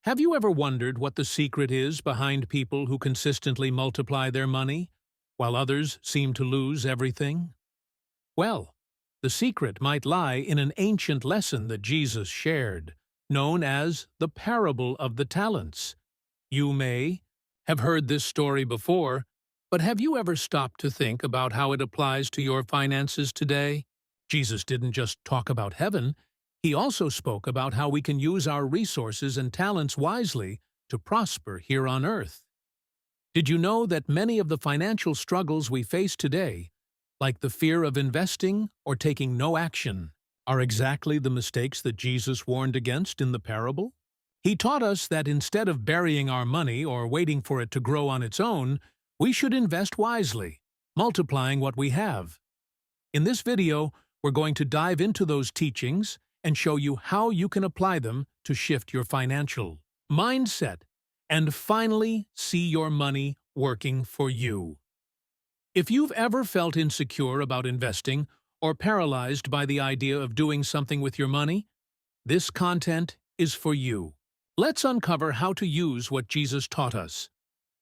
Have you ever wondered what the secret is behind people who consistently multiply their money, while others seem to lose everything? Well, the secret might lie in an ancient lesson that Jesus shared, known as the parable of the talents. You may have heard this story before, but have you ever stopped to think about how it applies to your finances today? Jesus didn't just talk about heaven. He also spoke about how we can use our resources and talents wisely to prosper here on earth. Did you know that many of the financial struggles we face today, like the fear of investing or taking no action, are exactly the mistakes that Jesus warned against in the parable? He taught us that instead of burying our money or waiting for it to grow on its own, we should invest wisely, multiplying what we have. In this video, we're going to dive into those teachings and show you how you can apply them to shift your financial mindset and finally see your money working for you. If you've ever felt insecure about investing or paralyzed by the idea of doing something with your money, this content is for you. Let's uncover how to use what Jesus taught us,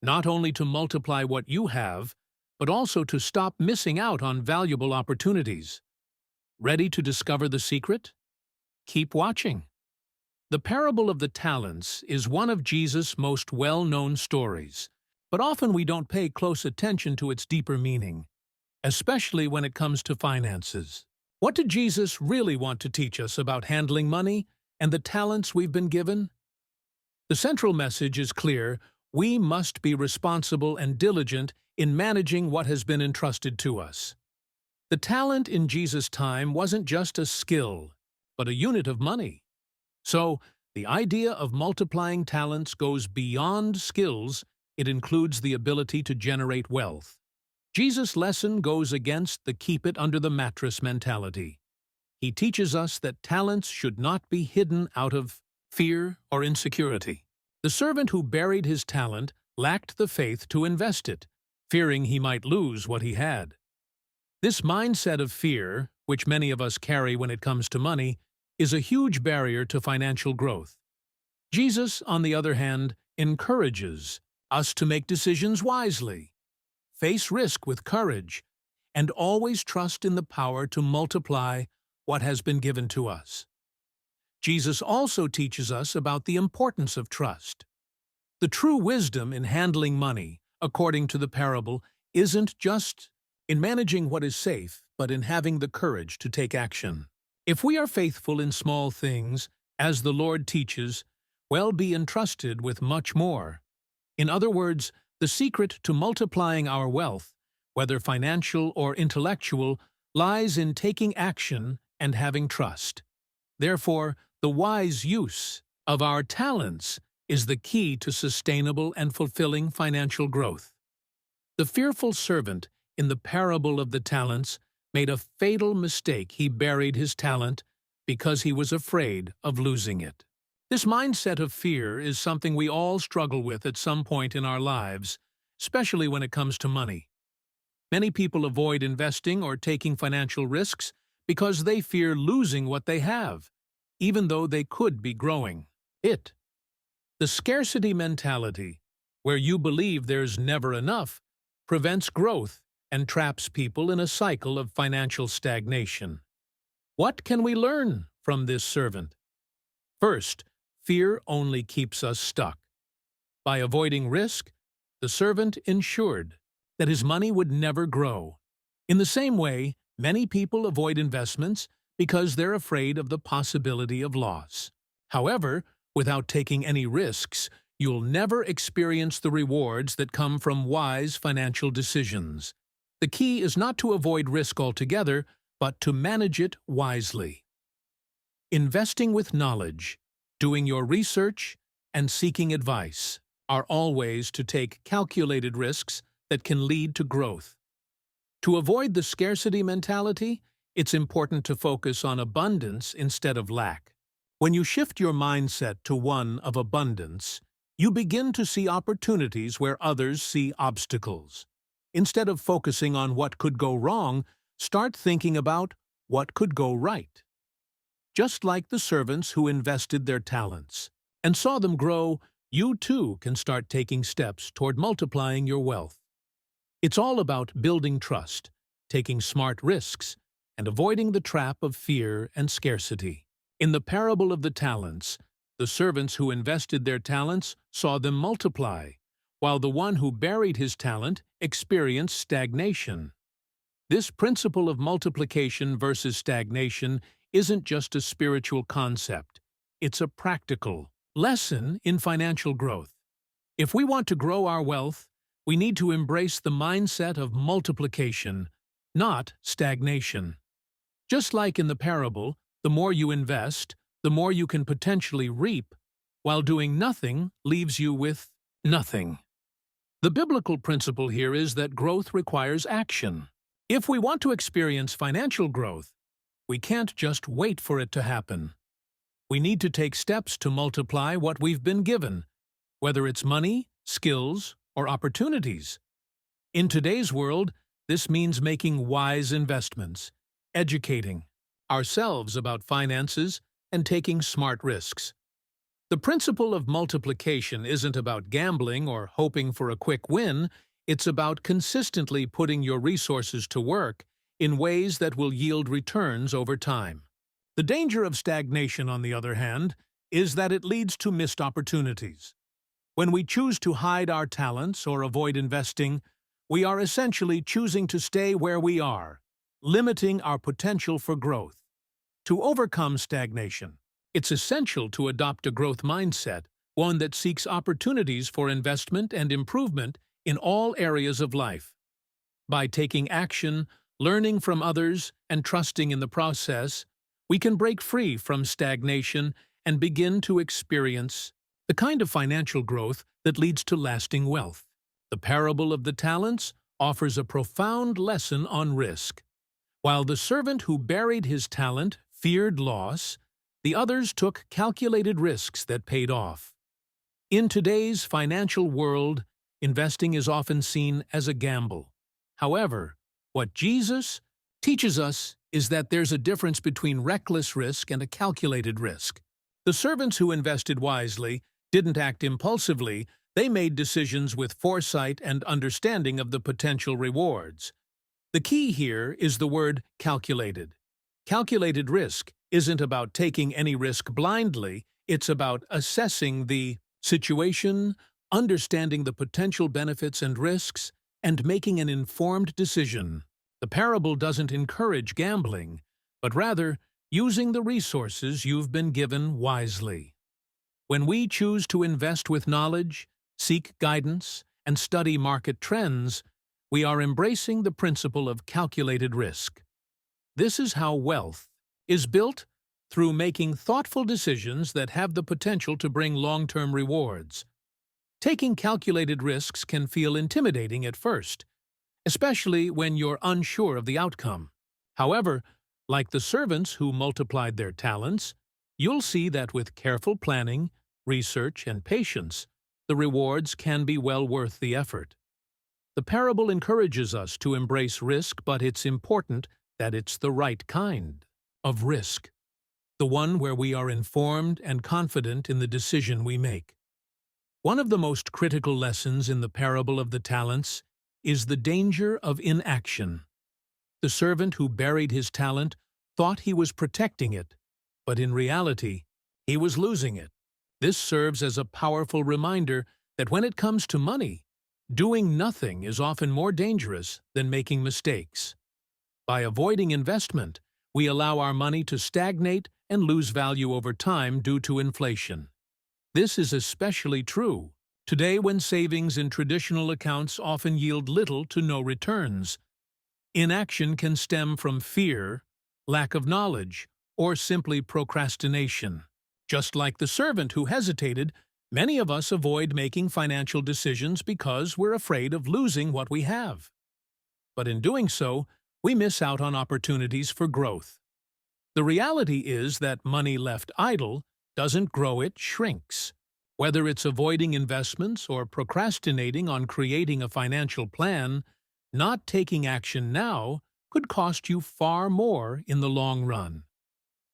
not only to multiply what you have, but also to stop missing out on valuable opportunities. Ready to discover the secret? Keep watching. The parable of the talents is one of Jesus' most well-known stories, but often we don't pay close attention to its deeper meaning, especially when it comes to finances. What did Jesus really want to teach us about handling money and the talents we've been given? The central message is clear: we must be responsible and diligent in managing what has been entrusted to us. The talent in Jesus' time wasn't just a skill, but a unit of money. So, the idea of multiplying talents goes beyond skills. It includes the ability to generate wealth. Jesus' lesson goes against the keep-it-under-the-mattress mentality. He teaches us that talents should not be hidden out of fear or insecurity. The servant who buried his talent lacked the faith to invest it, fearing he might lose what he had. This mindset of fear, which many of us carry when it comes to money, is a huge barrier to financial growth. Jesus, on the other hand, encourages us to make decisions wisely, face risk with courage, and always trust in the power to multiply what has been given to us. Jesus also teaches us about the importance of trust. The true wisdom in handling money, according to the parable, isn't just in managing what is safe, but in having the courage to take action. If we are faithful in small things, as the Lord teaches, we'll be entrusted with much more. In other words, the secret to multiplying our wealth, whether financial or intellectual, lies in taking action and having trust. Therefore, the wise use of our talents is the key to sustainable and fulfilling financial growth. The fearful servant in the parable of the talents made a fatal mistake. He buried his talent because he was afraid of losing it. This mindset of fear is something we all struggle with at some point in our lives, especially when it comes to money. Many people avoid investing or taking financial risks because they fear losing what they have, even though they could be growing it. The scarcity mentality, where you believe there's never enough, prevents growth and traps people in a cycle of financial stagnation. What can we learn from this servant? First, fear only keeps us stuck. By avoiding risk, the servant ensured that his money would never grow. In the same way, many people avoid investments because they're afraid of the possibility of loss. However, without taking any risks, you'll never experience the rewards that come from wise financial decisions. The key is not to avoid risk altogether, but to manage it wisely. Investing with knowledge, doing your research, and seeking advice are all ways to take calculated risks that can lead to growth. To avoid the scarcity mentality, it's important to focus on abundance instead of lack. When you shift your mindset to one of abundance, you begin to see opportunities where others see obstacles. Instead of focusing on what could go wrong, start thinking about what could go right. Just like the servants who invested their talents. and saw them grow, you too can start taking steps toward multiplying your wealth. It's all about building trust, taking smart risks, and avoiding the trap of fear and scarcity. In the parable of the talents, the servants who invested their talents saw them multiply, while the one who buried his talent experienced stagnation. This principle of multiplication versus stagnation isn't just a spiritual concept, it's a practical lesson in financial growth. If we want to grow our wealth, we need to embrace the mindset of multiplication, not stagnation. Just like in the parable, the more you invest, the more you can potentially reap, while doing nothing leaves you with nothing. The biblical principle here is that growth requires action. If we want to experience financial growth, we can't just wait for it to happen. We need to take steps to multiply what we've been given, whether it's money, skills, or opportunities. In today's world, this means making wise investments, educating ourselves about finances, and taking smart risks. The principle of multiplication isn't about gambling or hoping for a quick win, it's about consistently putting your resources to work in ways that will yield returns over time. The danger of stagnation, on the other hand, is that it leads to missed opportunities. When we choose to hide our talents or avoid investing, we are essentially choosing to stay where we are, limiting our potential for growth. To overcome stagnation, it's essential to adopt a growth mindset, one that seeks opportunities for investment and improvement in all areas of life. By taking action, learning from others, and trusting in the process, we can break free from stagnation and begin to experience the kind of financial growth that leads to lasting wealth. The parable of the talents offers a profound lesson on risk. While the servant who buried his talent feared loss, the others took calculated risks that paid off. In today's financial world, investing is often seen as a gamble. However, what Jesus teaches us is that there's a difference between reckless risk and a calculated risk. The servants who invested wisely didn't act impulsively, they made decisions with foresight and understanding of the potential rewards. The key here is the word calculated. Calculated risk isn't about taking any risk blindly, it's about assessing the situation, understanding the potential benefits and risks, and making an informed decision. The parable doesn't encourage gambling, but rather using the resources you've been given wisely. When we choose to invest with knowledge, seek guidance, and study market trends, we are embracing the principle of calculated risk. This is how wealth is built, through making thoughtful decisions that have the potential to bring long-term rewards. Taking calculated risks can feel intimidating at first, especially when you're unsure of the outcome. However, like the servants who multiplied their talents, you'll see that with careful planning, research, and patience, the rewards can be well worth the effort. The parable encourages us to embrace risk, but it's important that it's the right kind of risk, the one where we are informed and confident in the decision we make. One of the most critical lessons in the parable of the talents is the danger of inaction. The servant who buried his talent thought he was protecting it, but in reality, he was losing it. This serves as a powerful reminder that when it comes to money, doing nothing is often more dangerous than making mistakes. By avoiding investment, we allow our money to stagnate and lose value over time due to inflation. This is especially true today when savings in traditional accounts often yield little to no returns. Inaction can stem from fear, lack of knowledge, or simply procrastination. Just like the servant who hesitated, many of us avoid making financial decisions because we're afraid of losing what we have. But in doing so, we miss out on opportunities for growth. The reality is that money left idle doesn't grow, it shrinks. Whether it's avoiding investments or procrastinating on creating a financial plan, not taking action now could cost you far more in the long run.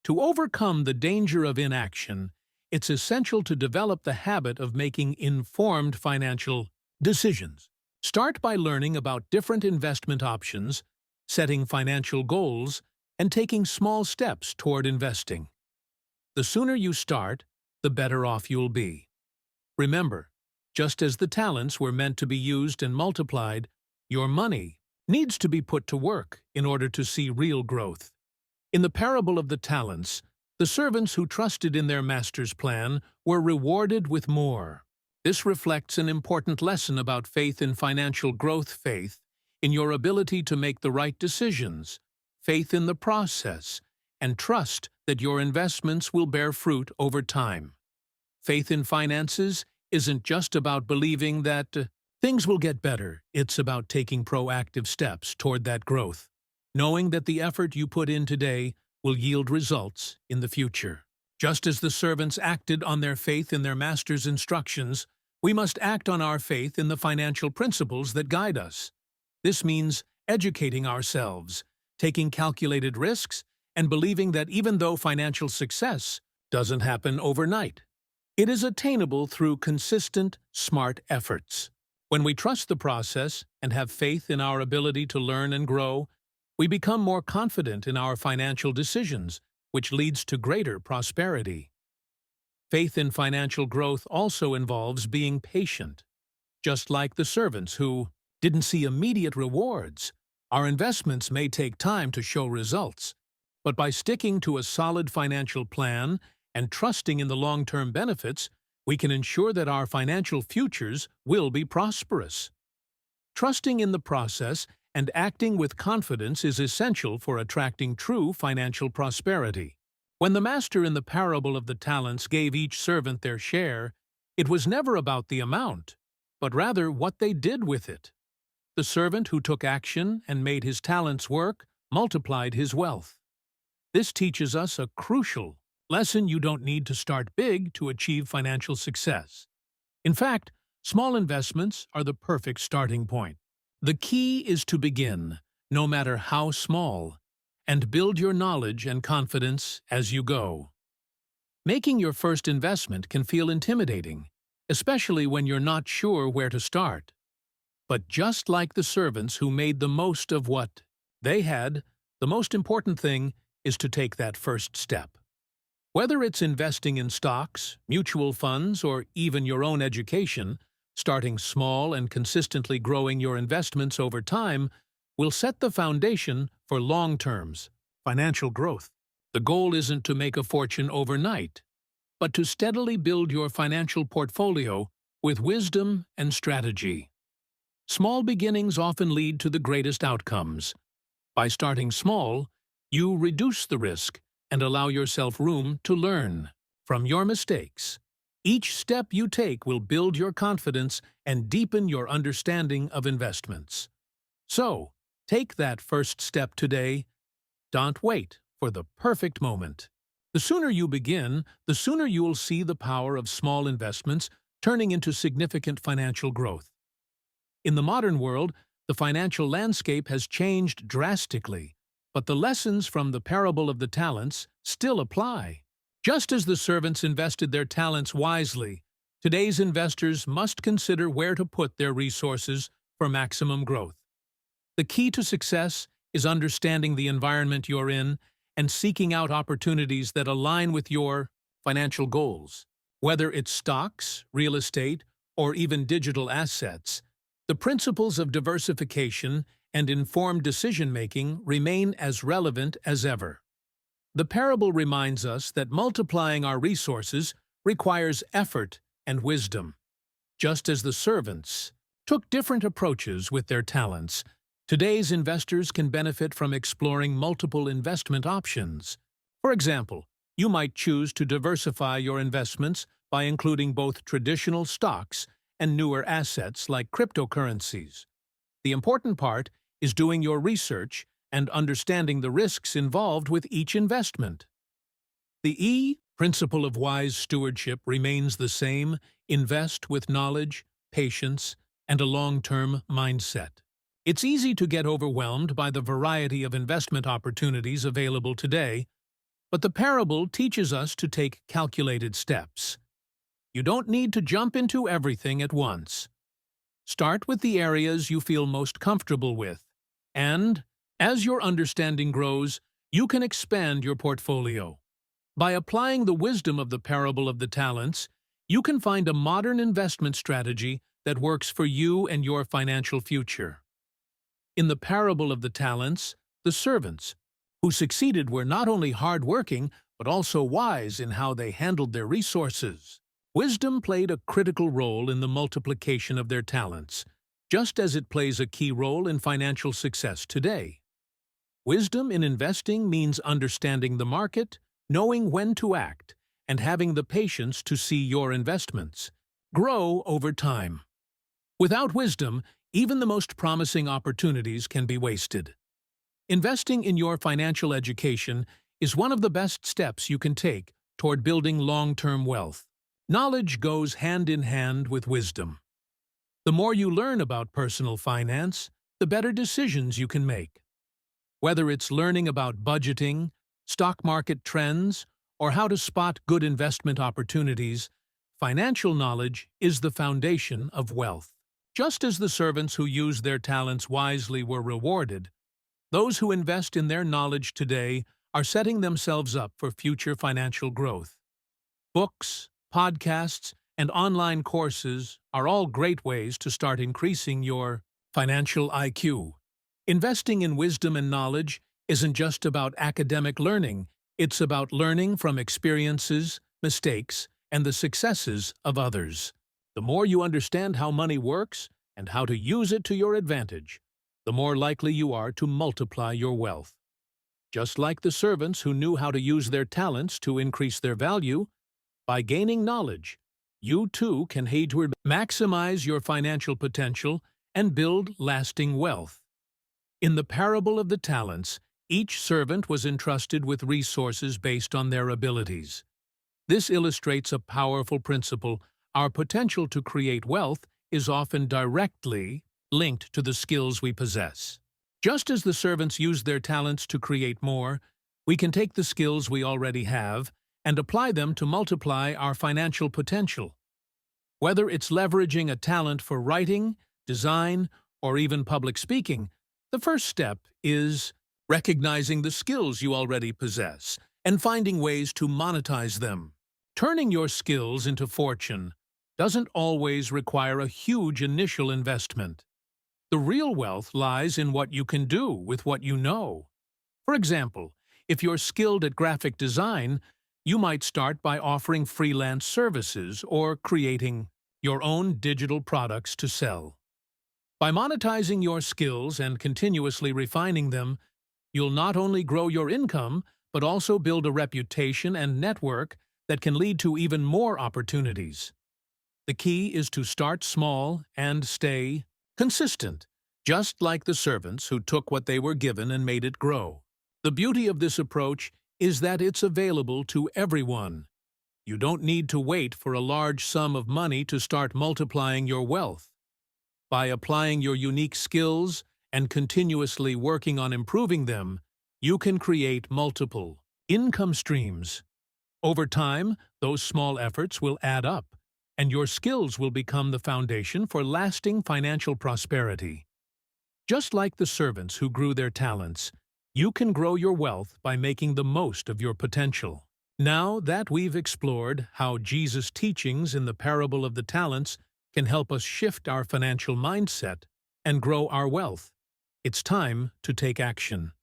To overcome the danger of inaction, it's essential to develop the habit of making informed financial decisions. Start by learning about different investment options, setting financial goals, and taking small steps toward investing. The sooner you start, the better off you'll be. Remember, just as the talents were meant to be used and multiplied, your money needs to be put to work in order to see real growth. In the parable of the talents, the servants who trusted in their master's plan were rewarded with more. This reflects an important lesson about faith in financial growth, faith in your ability to make the right decisions, faith in the process, and trust that your investments will bear fruit over time. Faith in finances isn't just about believing that things will get better. It's about taking proactive steps toward that growth, knowing that the effort you put in today will yield results in the future. Just as the servants acted on their faith in their master's instructions, we must act on our faith in the financial principles that guide us. This means educating ourselves, taking calculated risks, and believing that even though financial success doesn't happen overnight, it is attainable through consistent, smart efforts. When we trust the process and have faith in our ability to learn and grow, we become more confident in our financial decisions, which leads to greater prosperity. Faith in financial growth also involves being patient. Just like the servants who didn't see immediate rewards, our investments may take time to show results. But by sticking to a solid financial plan and trusting in the long-term benefits, we can ensure that our financial futures will be prosperous. Trusting in the process and acting with confidence is essential for attracting true financial prosperity. When the master in the parable of the talents gave each servant their share, it was never about the amount, but rather what they did with it. The servant who took action and made his talents work multiplied his wealth. This teaches us a crucial lesson: you don't need to start big to achieve financial success. In fact, small investments are the perfect starting point. The key is to begin, no matter how small, and build your knowledge and confidence as you go. Making your first investment can feel intimidating, especially when you're not sure where to start. But just like the servants who made the most of what they had, the most important thing is to take that first step. Whether it's investing in stocks, mutual funds, or even your own education, starting small and consistently growing your investments over time will set the foundation for long-term financial growth. The goal isn't to make a fortune overnight, but to steadily build your financial portfolio with wisdom and strategy. Small beginnings often lead to the greatest outcomes. By starting small, you reduce the risk and allow yourself room to learn from your mistakes. Each step you take will build your confidence and deepen your understanding of investments. So, take that first step today. Don't wait for the perfect moment. The sooner you begin, the sooner you'll see the power of small investments turning into significant financial growth. In the modern world, the financial landscape has changed drastically, but the lessons from the parable of the talents still apply. Just as the servants invested their talents wisely, today's investors must consider where to put their resources for maximum growth. The key to success is understanding the environment you're in and seeking out opportunities that align with your financial goals. Whether it's stocks, real estate, or even digital assets, the principles of diversification and informed decision-making remain as relevant as ever. The parable reminds us that multiplying our resources requires effort and wisdom. Just as the servants took different approaches with their talents, today's investors can benefit from exploring multiple investment options. For example, you might choose to diversify your investments by including both traditional stocks and newer assets like cryptocurrencies. The important part is doing your research and understanding the risks involved with each investment. The principle of wise stewardship remains the same: invest with knowledge, patience, and a long-term mindset. It's easy to get overwhelmed by the variety of investment opportunities available today, But the parable teaches us to take calculated steps. You don't need to jump into everything at once. Start with the areas you feel most comfortable with, and, as your understanding grows, you can expand your portfolio. By applying the wisdom of the parable of the talents, you can find a modern investment strategy that works for you and your financial future. In the parable of the talents, the servants, who succeeded, were not only hard-working, but also wise in how they handled their resources. Wisdom played a critical role in the multiplication of their talents, just as it plays a key role in financial success today. Wisdom in investing means understanding the market, knowing when to act, and having the patience to see your investments grow over time. Without wisdom, even the most promising opportunities can be wasted. Investing in your financial education is one of the best steps you can take toward building long-term wealth. Knowledge goes hand in hand with wisdom. The more you learn about personal finance, the better decisions you can make. Whether it's learning about budgeting, stock market trends, or how to spot good investment opportunities, financial knowledge is the foundation of wealth. Just as the servants who used their talents wisely were rewarded, those who invest in their knowledge today are setting themselves up for future financial growth. Books, podcasts, and online courses are all great ways to start increasing your financial IQ. Investing in wisdom and knowledge isn't just about academic learning, it's about learning from experiences, mistakes, and the successes of others. The more you understand how money works and how to use it to your advantage, the more likely you are to multiply your wealth. Just like the servants who knew how to use their talents to increase their value, by gaining knowledge, you too can maximize your financial potential and build lasting wealth. In the parable of the talents, each servant was entrusted with resources based on their abilities. This illustrates a powerful principle. Our potential to create wealth is often directly linked to the skills we possess. Just as the servants used their talents to create more, we can take the skills we already have and apply them to multiply our financial potential. Whether it's leveraging a talent for writing, design, or even public speaking, the first step is recognizing the skills you already possess and finding ways to monetize them. Turning your skills into fortune doesn't always require a huge initial investment. The real wealth lies in what you can do with what you know. For example, if you're skilled at graphic design, you might start by offering freelance services or creating your own digital products to sell. By monetizing your skills and continuously refining them, you'll not only grow your income, but also build a reputation and network that can lead to even more opportunities. The key is to start small and stay consistent, just like the servants who took what they were given and made it grow. The beauty of this approach is that it's available to everyone. You don't need to wait for a large sum of money to start multiplying your wealth. By applying your unique skills and continuously working on improving them, you can create multiple income streams. Over time, those small efforts will add up, and your skills will become the foundation for lasting financial prosperity. Just like the servants who grew their talents, you can grow your wealth by making the most of your potential. Now that we've explored how Jesus' teachings in the parable of the talents can help us shift our financial mindset and grow our wealth, it's time to take action.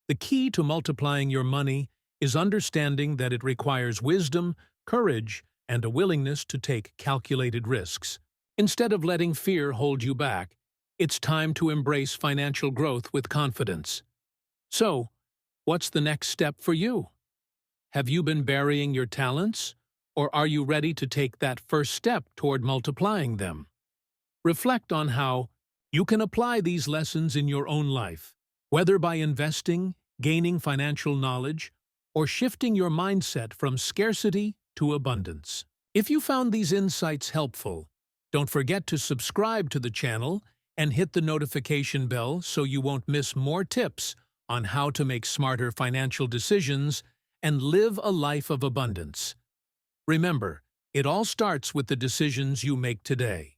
The key to multiplying your money is understanding that it requires wisdom, courage, and a willingness to take calculated risks. Instead of letting fear hold you back, it's time to embrace financial growth with confidence. So, what's the next step for you? Have you been burying your talents, or are you ready to take that first step toward multiplying them? Reflect on how you can apply these lessons in your own life, whether by investing, gaining financial knowledge, or shifting your mindset from scarcity to abundance. If you found these insights helpful, don't forget to subscribe to the channel and hit the notification bell so you won't miss more tips on how to make smarter financial decisions and live a life of abundance. Remember, it all starts with the decisions you make today.